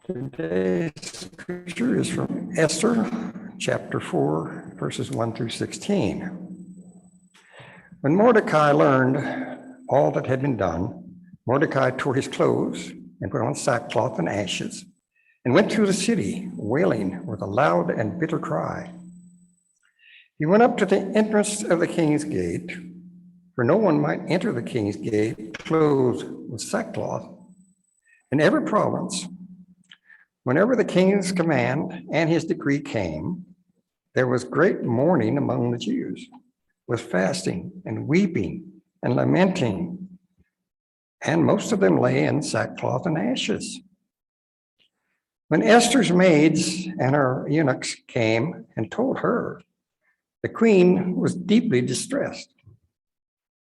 Today's scripture is from Esther, chapter 4, verses 1 through 16. When Mordecai learned all that had been done, Mordecai tore his clothes and put on sackcloth and ashes and went through the city, wailing with a loud and bitter cry. He went up to the entrance of the king's gate, for no one might enter the king's gate clothed with sackcloth. In every province, whenever the king's command and his decree came, there was great mourning among the Jews, with fasting and weeping and lamenting, and most of them lay in sackcloth and ashes. When Esther's maids and her eunuchs came and told her, the queen was deeply distressed.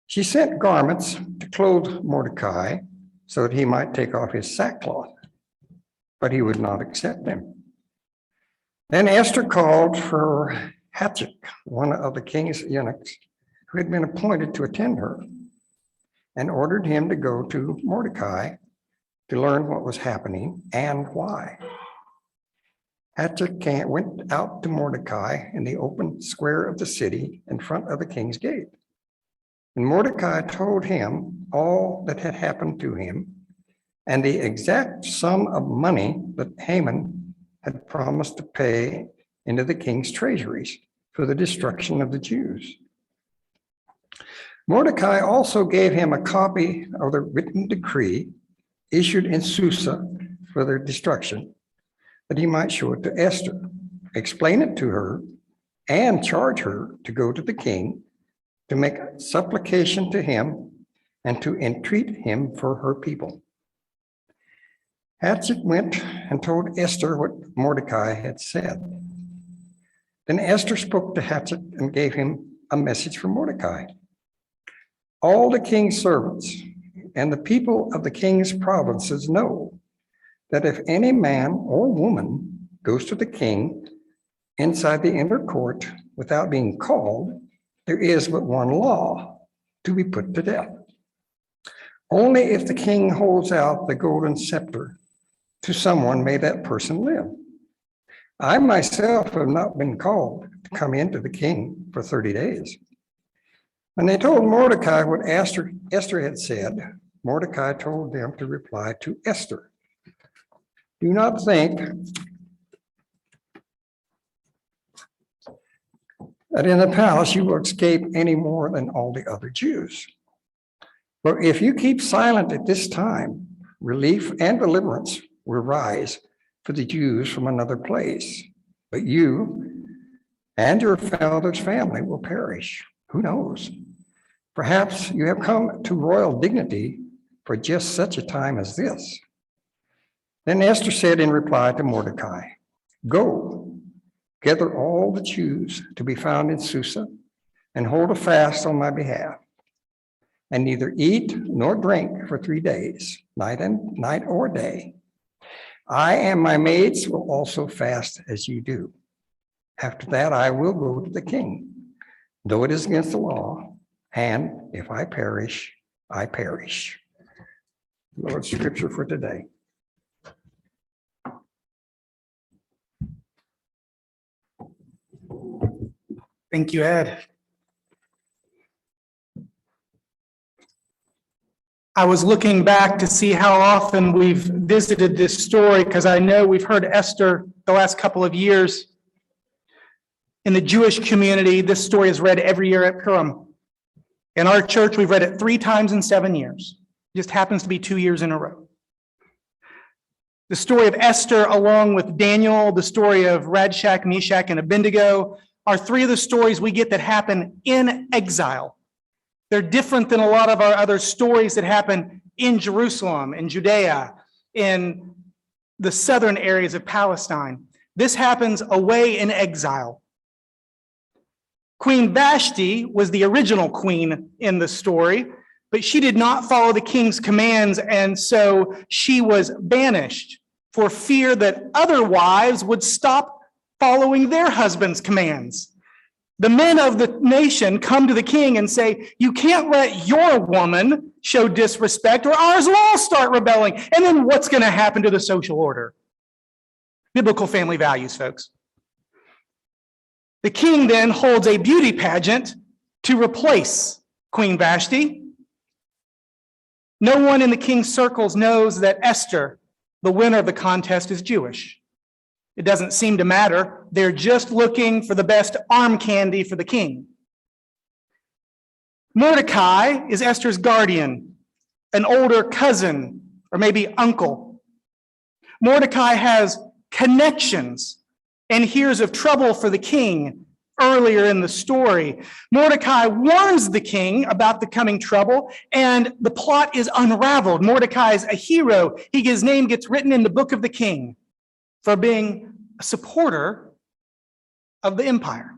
She sent garments to clothe Mordecai so that he might take off his sackcloth, but he would not accept them. Then Esther called for Yates, one of the king's eunuchs, who had been appointed to attend her, and ordered him to go to Mordecai to learn what was happening and why. Yates went out to Mordecai in the open square of the city in front of the king's gate. And Mordecai told him all that had happened to him and the exact sum of money that Haman had promised to pay into the king's treasuries for the destruction of the Jews. Mordecai also gave him a copy of the written decree issued in Susa for their destruction, that he might show it to Esther, explain it to her, and charge her to go to the king to make supplication to him and to entreat him for her people. Yates went and told Esther what Mordecai had said. Then Esther spoke to Yates and gave him a message from Mordecai. All the king's servants and the people of the king's provinces know that if any man or woman goes to the king inside the inner court without being called, there is but one law: to be put to death. Only if the king holds out the golden scepter to someone may that person live. I myself have not been called to come into the king for 30 days. When they told Mordecai what Esther had said, Mordecai told them to reply to Esther, "Do not think that in the palace you will escape any more than all the other Jews. For if you keep silent at this time, relief and deliverance will rise for the Jews from another place, but you and your father's family will perish. Who knows? Perhaps you have come to royal dignity for just such a time as this." Then Esther said in reply to Mordecai, "Go, gather all the Jews to be found in Susa and hold a fast on my behalf, and neither eat nor drink for 3 days, night or day. I and my maids will also fast as you do. After that, I will go to the king, though it is against the law, and if I perish, I perish." Lord's scripture for today. Thank you, Ed. I was looking back to see how often we've visited this story, because I know we've heard Esther the last couple of years. In the Jewish community, this story is read every year at Purim. In our church, we've read it 3 times in 7 years. It just happens to be 2 years in a row. The story of Esther, along with Daniel, the story of Shadrach, Meshach, and Abednego, are 3 of the stories we get that happen in exile. They're different than a lot of our other stories that happen in Jerusalem, in Judea, in the southern areas of Palestine. This happens away in exile. Queen Vashti was the original queen in the story, but she did not follow the king's commands, and so she was banished for fear that other wives would stop following their husband's commands. The men of the nation come to the king and say, "You can't let your woman show disrespect or ours will all start rebelling." And then what's going to happen to the social order? Biblical family values, folks. The king then holds a beauty pageant to replace Queen Vashti. No one in the king's circles knows that Esther, the winner of the contest, is Jewish. It doesn't seem to matter. They're just looking for the best arm candy for the king. Mordecai is Esther's guardian, an older cousin, or maybe uncle. Mordecai has connections and hears of trouble for the king earlier in the story. Mordecai warns the king about the coming trouble, and the plot is unraveled. Mordecai is a hero. His name gets written in the book of the king for being a supporter of the empire.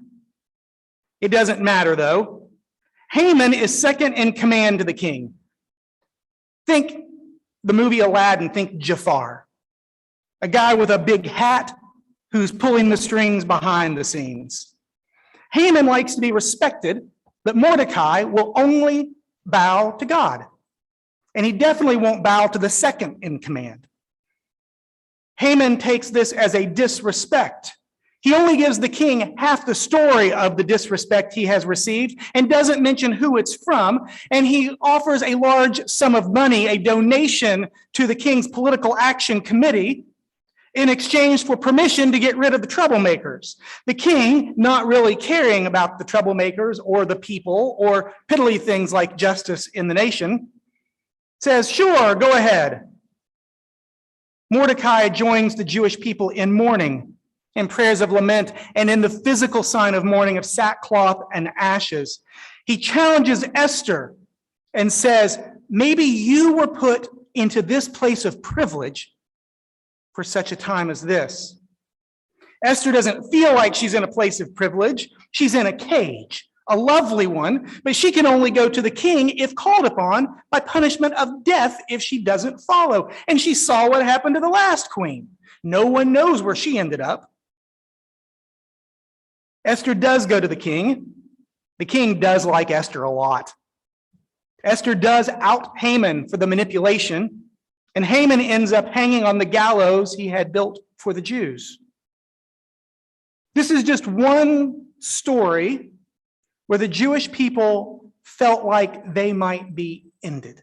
It doesn't matter, though. Haman is second in command to the king. Think the movie Aladdin, think Jafar, a guy with a big hat who's pulling the strings behind the scenes. Haman likes to be respected, but Mordecai will only bow to God. And he definitely won't bow to the second in command. Haman takes this as a disrespect. He only gives the king half the story of the disrespect he has received and doesn't mention who it's from. And he offers a large sum of money, a donation to the king's political action committee in exchange for permission to get rid of the troublemakers. The king, not really caring about the troublemakers or the people or piddly things like justice in the nation, says, sure, go ahead. Mordecai joins the Jewish people in mourning, in prayers of lament, and in the physical sign of mourning of sackcloth and ashes. He challenges Esther and says, maybe you were put into this place of privilege for such a time as this. Esther doesn't feel like she's in a place of privilege. She's in a cage, a lovely one, but she can only go to the king if called upon by punishment of death if she doesn't follow. And she saw what happened to the last queen. No one knows where she ended up. Esther does go to the king. The king does like Esther a lot. Esther does out Haman for the manipulation, and Haman ends up hanging on the gallows he had built for the Jews. This is just one story where the Jewish people felt like they might be ended,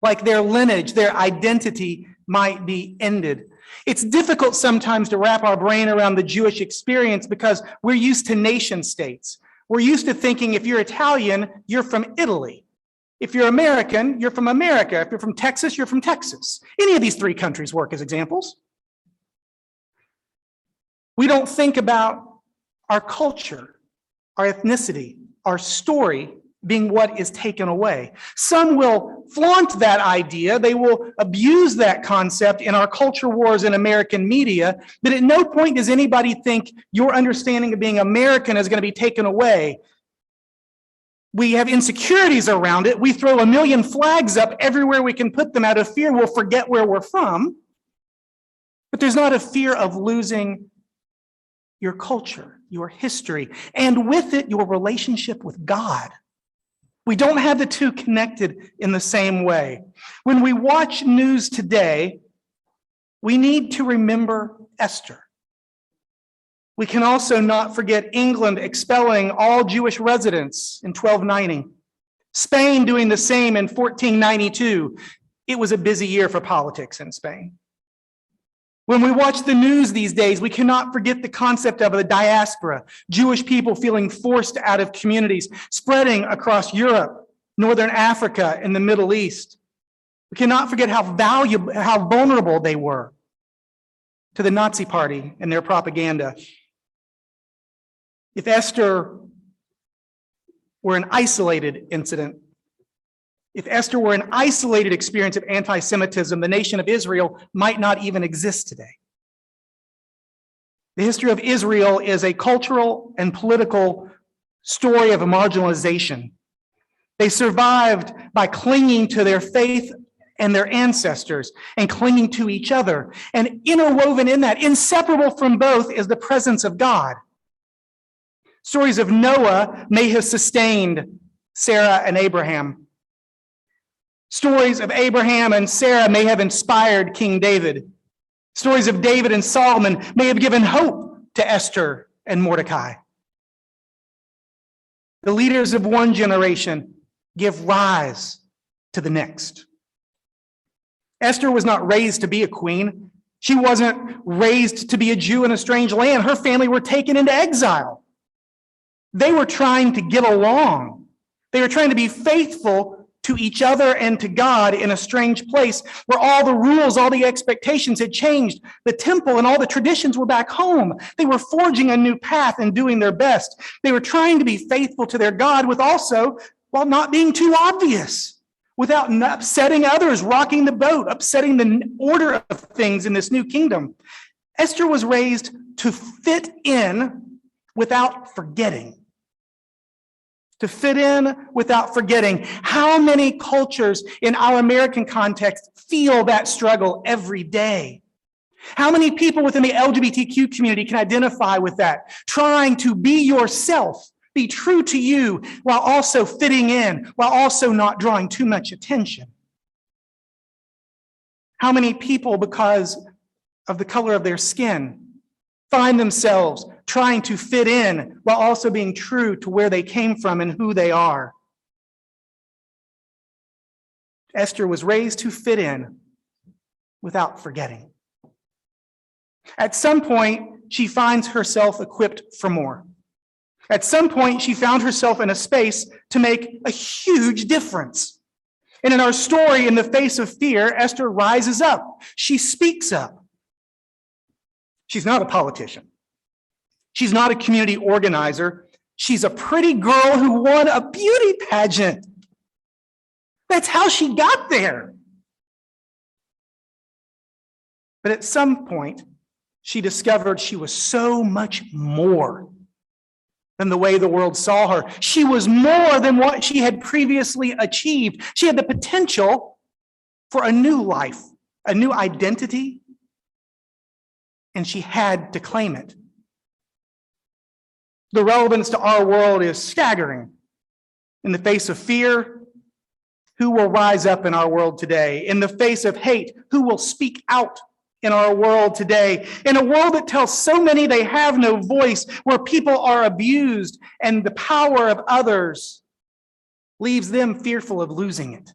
like their lineage, their identity might be ended. It's difficult sometimes to wrap our brain around the Jewish experience because we're used to nation states. We're used to thinking if you're Italian, you're from Italy. If you're American, you're from America. If you're from Texas, you're from Texas. Any of these three countries work as examples. We don't think about our culture, our ethnicity, our story being what is taken away. Some will flaunt that idea. They will abuse that concept in our culture wars in American media, but at no point does anybody think your understanding of being American is going to be taken away. We have insecurities around it. We throw a million flags up everywhere we can put them out of fear we'll forget where we're from. But there's not a fear of losing your culture, your history, and with it, your relationship with God. We don't have the two connected in the same way. When we watch news today, we need to remember Esther. We can also not forget England expelling all Jewish residents in 1290, Spain doing the same in 1492. It was a busy year for politics in Spain. When we watch the news these days, we cannot forget the concept of the diaspora, Jewish people feeling forced out of communities, spreading across Europe, Northern Africa, and the Middle East. We cannot forget how vulnerable they were to the Nazi Party and their propaganda. If Esther were an isolated incident, if Esther were an isolated experience of anti-Semitism, the nation of Israel might not even exist today. The history of Israel is a cultural and political story of marginalization. They survived by clinging to their faith and their ancestors and clinging to each other. And interwoven in that, inseparable from both, is the presence of God. Stories of Noah may have sustained Sarah and Abraham. Stories of Abraham and Sarah may have inspired King David. Stories of David and Solomon may have given hope to Esther and Mordecai. The leaders of one generation give rise to the next. Esther was not raised to be a queen. She wasn't raised to be a Jew in a strange land. Her family were taken into exile. They were trying to get along. They were trying to be faithful to each other and to God in a strange place where all the rules, all the expectations had changed. The temple and all the traditions were back home. They were forging a new path and doing their best. They were trying to be faithful to their God with also, while not being too obvious, without upsetting others, rocking the boat, upsetting the order of things in this new kingdom. Esther was raised to fit in without forgetting. To fit in without forgetting. How many cultures in our American context feel that struggle every day? How many people within the LGBTQ community can identify with that? Trying to be yourself, be true to you, while also fitting in, while also not drawing too much attention. How many people, because of the color of their skin, find themselves trying to fit in while also being true to where they came from and who they are? Esther was raised to fit in without forgetting. At some point, she finds herself equipped for more. At some point, she found herself in a space to make a huge difference. And in our story, in the face of fear, Esther rises up. She speaks up. She's not a politician. She's not a community organizer. She's a pretty girl who won a beauty pageant. That's how she got there. But at some point, she discovered she was so much more than the way the world saw her. She was more than what she had previously achieved. She had the potential for a new life, a new identity, and she had to claim it. The relevance to our world is staggering. In the face of fear, who will rise up in our world today? In the face of hate, who will speak out in our world today? In a world that tells so many they have no voice, where people are abused and the power of others leaves them fearful of losing it.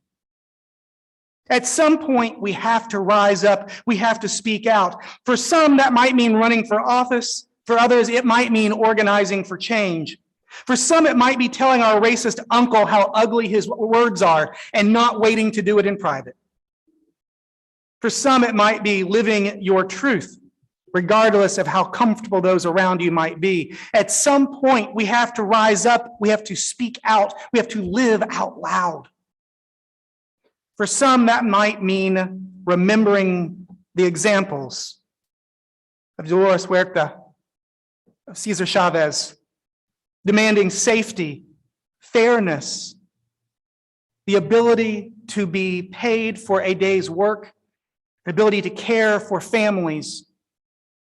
At some point, we have to rise up. We have to speak out. For some, that might mean running for office. For others, it might mean organizing for change. For some, it might be telling our racist uncle how ugly his words are and not waiting to do it in private. For some, it might be living your truth, regardless of how comfortable those around you might be. At some point, we have to rise up. We have to speak out. We have to live out loud. For some, that might mean remembering the examples of Dolores Huerta, of Cesar Chavez, demanding safety, fairness, the ability to be paid for a day's work, the ability to care for families,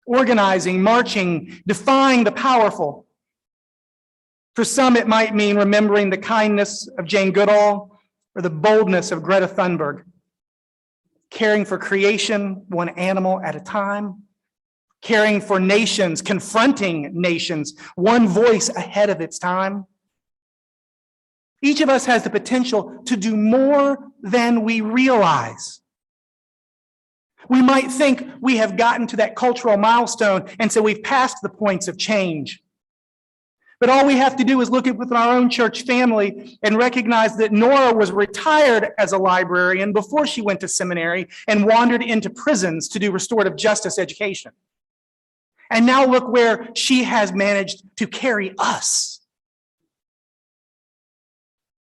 organizing, marching, defying the powerful. For some, it might mean remembering the kindness of Jane Goodall or the boldness of Greta Thunberg, caring for creation one animal at a time, caring for nations, confronting nations, one voice ahead of its time. Each of us has the potential to do more than we realize. We might think we have gotten to that cultural milestone, and so we've passed the points of change. But all we have to do is look at within our own church family and recognize that Nora was retired as a librarian before she went to seminary and wandered into prisons to do restorative justice education. And now look where she has managed to carry us.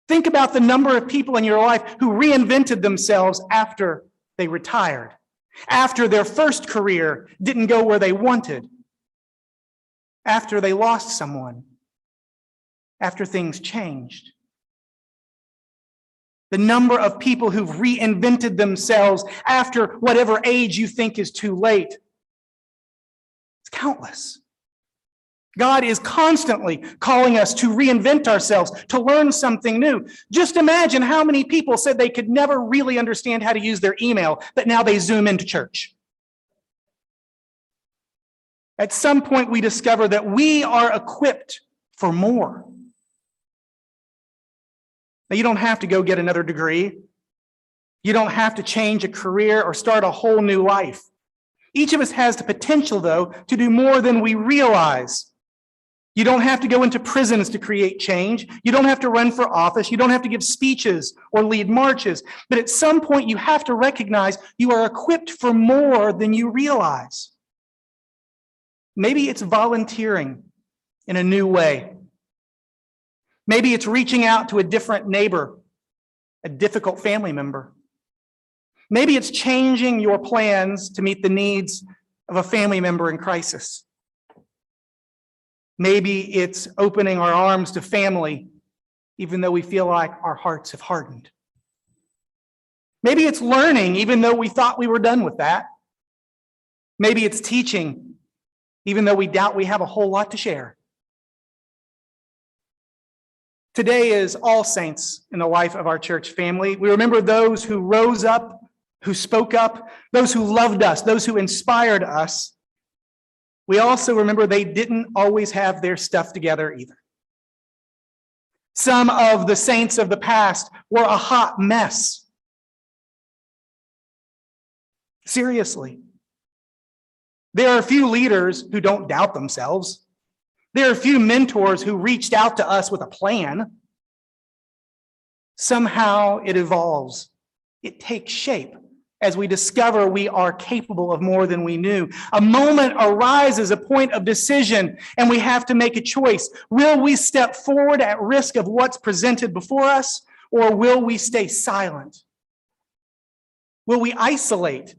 Think about the number of people in your life who reinvented themselves after they retired, after their first career didn't go where they wanted, after they lost someone, after things changed. The number of people who've reinvented themselves after whatever age you think is too late. It's countless. God is constantly calling us to reinvent ourselves, to learn something new. Just imagine how many people said they could never really understand how to use their email, but now they Zoom into church. At some point, we discover that we are equipped for more. Now, you don't have to go get another degree. You don't have to change a career or start a whole new life. Each of us has the potential, though, to do more than we realize. You don't have to go into prisons to create change. You don't have to run for office. You don't have to give speeches or lead marches. But at some point, you have to recognize you are equipped for more than you realize. Maybe it's volunteering in a new way. Maybe it's reaching out to a different neighbor, a difficult family member. Maybe it's changing your plans to meet the needs of a family member in crisis. Maybe it's opening our arms to family, even though we feel like our hearts have hardened. Maybe it's learning, even though we thought we were done with that. Maybe it's teaching, even though we doubt we have a whole lot to share. Today is All Saints in the life of our church family. We remember those who rose up, who spoke up, those who loved us, those who inspired us. We also remember they didn't always have their stuff together either. Some of the saints of the past were a hot mess. Seriously. There are a few leaders who don't doubt themselves. There are a few mentors who reached out to us with a plan. Somehow it evolves. It takes shape as we discover we are capable of more than we knew. A moment arises, a point of decision, and we have to make a choice. Will we step forward at risk of what's presented before us, or will we stay silent? Will we isolate,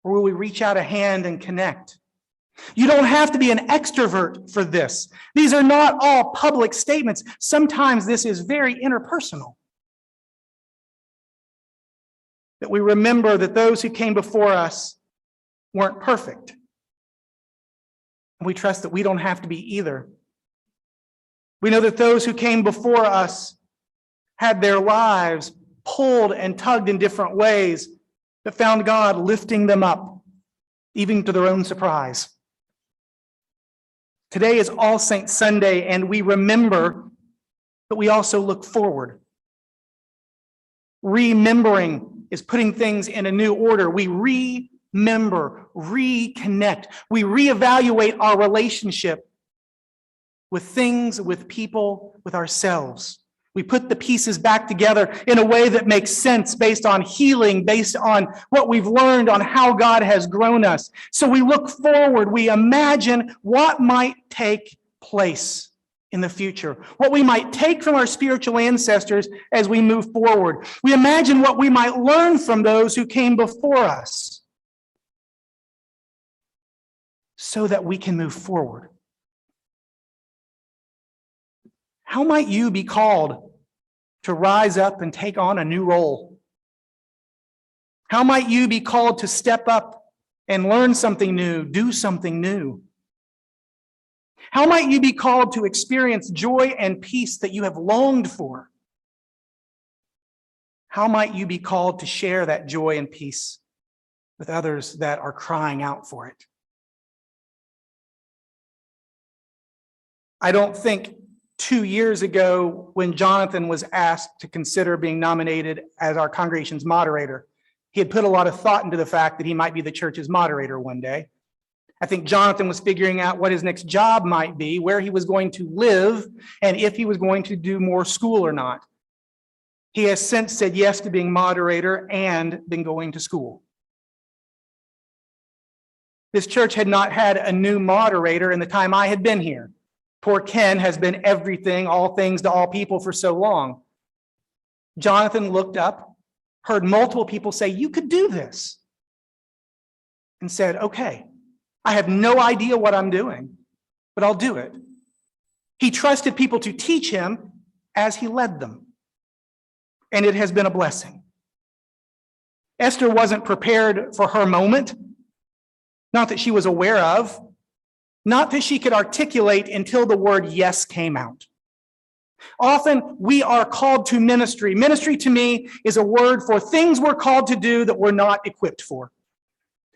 or will we reach out a hand and connect? You don't have to be an extrovert for this. These are not all public statements. Sometimes this is very interpersonal. That we remember that those who came before us weren't perfect. And we trust that we don't have to be either. We know that those who came before us had their lives pulled and tugged in different ways, but found God lifting them up, even to their own surprise. Today is All Saints Sunday, and we remember, but we also look forward. Remembering is putting things in a new order. We remember, reconnect. We reevaluate our relationship with things, with people, with ourselves. We put the pieces back together in a way that makes sense based on healing, based on what we've learned on how God has grown us. So we look forward. We imagine what might take place in the future, what we might take from our spiritual ancestors as we move forward. We imagine what we might learn from those who came before us so that we can move forward. How might you be called to rise up and take on a new role? How might you be called to step up and learn something new, do something new? How might you be called to experience joy and peace that you have longed for? How might you be called to share that joy and peace with others that are crying out for it? I don't think 2 years ago, when Jonathan was asked to consider being nominated as our congregation's moderator, he had put a lot of thought into the fact that he might be the church's moderator one day. I think Jonathan was figuring out what his next job might be, where he was going to live, and if he was going to do more school or not. He has since said yes to being moderator and been going to school. This church had not had a new moderator in the time I had been here. Poor Ken has been everything, all things to all people for so long. Jonathan looked up, heard multiple people say, "You could do this," and said, "Okay, I have no idea what I'm doing, but I'll do it." He trusted people to teach him as he led them, and it has been a blessing. Esther wasn't prepared for her moment, not that she was aware of, not that she could articulate until the word yes came out. Often we are called to ministry. Ministry to me is a word for things we're called to do that we're not equipped for.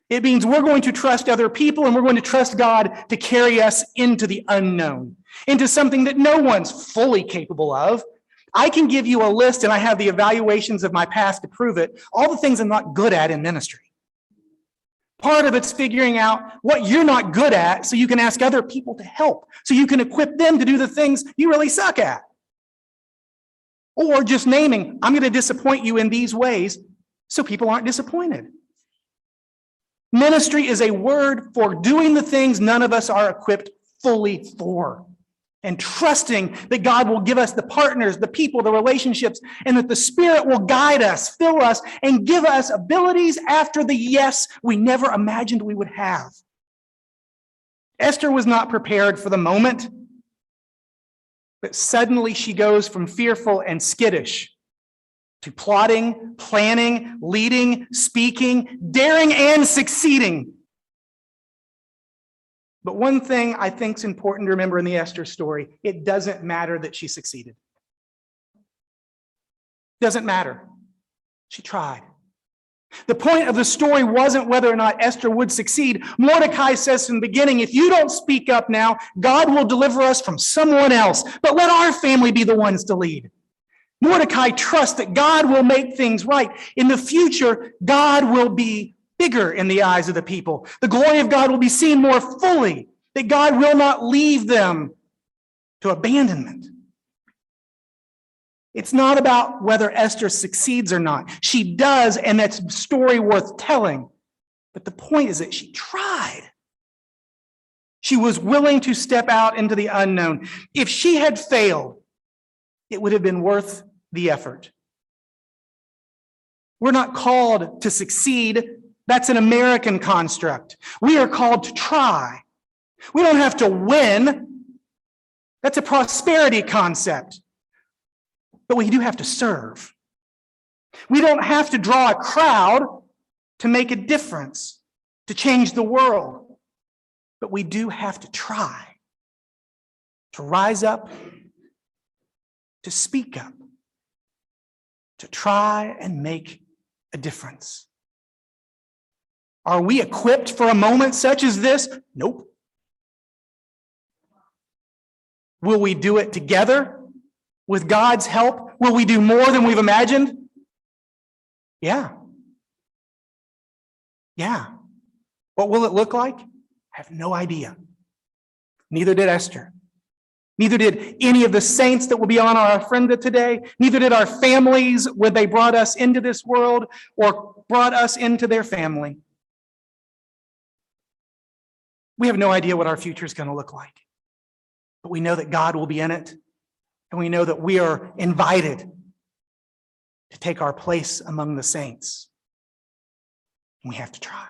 It means we're going to trust other people and we're going to trust God to carry us into the unknown, into something that no one's fully capable of. I can give you a list, and I have the evaluations of my past to prove it, all the things I'm not good at in ministry. Part of it's figuring out what you're not good at so you can ask other people to help, so you can equip them to do the things you really suck at. Or just naming, I'm going to disappoint you in these ways so people aren't disappointed. Ministry is a word for doing the things none of us are equipped fully for, and trusting that God will give us the partners, the people, the relationships, and that the Spirit will guide us, fill us, and give us abilities after the yes we never imagined we would have. Esther was not prepared for the moment, but suddenly she goes from fearful and skittish to plotting, planning, leading, speaking, daring, and succeeding. But one thing I think is important to remember in the Esther story, it doesn't matter that she succeeded. Doesn't matter. She tried. The point of the story wasn't whether or not Esther would succeed. Mordecai says from the beginning, if you don't speak up now, God will deliver us from someone else, but let our family be the ones to lead. Mordecai trusts that God will make things right. In the future, God will be bigger in the eyes of the people. The glory of God will be seen more fully, that God will not leave them to abandonment. It's not about whether Esther succeeds or not. She does, and that's a story worth telling. But the point is that she tried. She was willing to step out into the unknown. If she had failed, it would have been worth the effort. We're not called to succeed. That's an American construct. We are called to try. We don't have to win. That's a prosperity concept. But we do have to serve. We don't have to draw a crowd to make a difference, to change the world. But we do have to try, to rise up, to speak up, to try and make a difference. Are we equipped for a moment such as this? Nope. Will we do it together with God's help? Will we do more than we've imagined? Yeah. Yeah. What will it look like? I have no idea. Neither did Esther. Neither did any of the saints that will be on our agenda today. Neither did our families when they brought us into this world or brought us into their family. We have no idea what our future is going to look like. But we know that God will be in it. And we know that we are invited to take our place among the saints. And we have to try.